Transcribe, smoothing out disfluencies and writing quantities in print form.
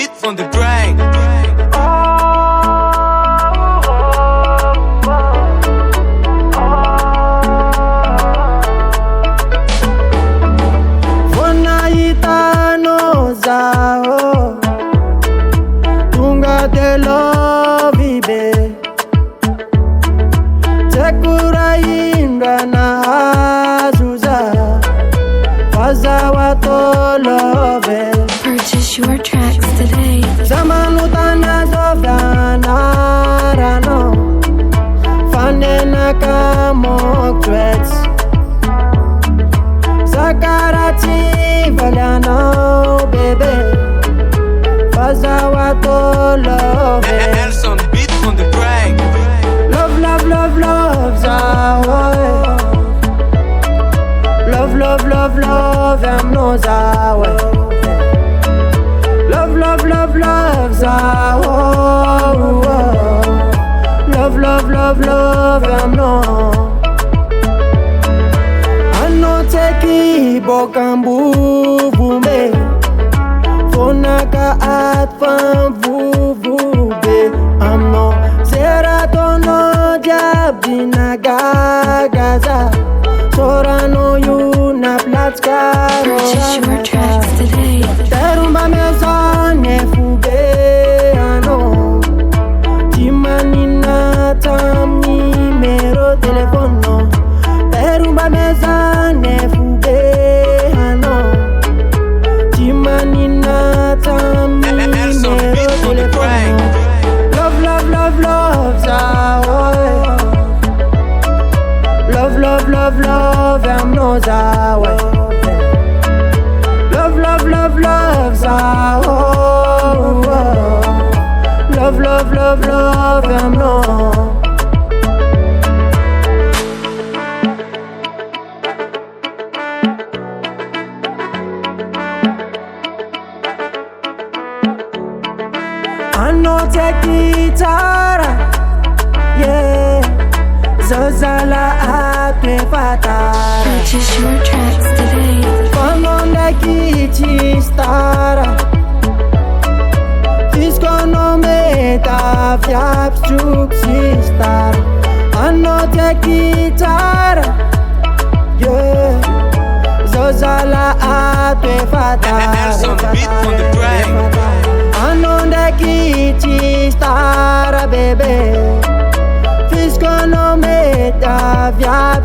beat on the track. Vonahitano zaho tonga de lovy be Tekura indra nahazo za Fazawato love. Purchase your tracks today. Zamanutana zovyanarano Fanenaka mock threats Zakarati valyano baby Fazawato love. Nelson beat on the track. Love, love, love, love, zawe. Love, love, love, love, I'm no zawe. Love, love, love, love, zawe. Love, love, love, love, I'm no. I no take it, bokambu bume. Fonaka at fan bube. I'm no seratono jabdina gagaza. Sorano you na platskaro. Purchase your tracks today. Terumba mezone fube ano. Timanina tamni mero telefono. Terumba mezone fube ano. Timanina tamni mero telefono. Love, love, love, love, zawe. Love, love, love, love, I'm no zawe. Love, love, love, love, zawe. Love, love, love, love, I'm no. I know take guitar, yeah. Zozala ate fatara. Purchase your tracks today. Fanonda kichi stara. Fiskono meta fiap struksi star. I know take guitar, yeah. Zozala ate fatara. Nelson beat on the track. Anonda kichi stara baby. Fiskono meta viap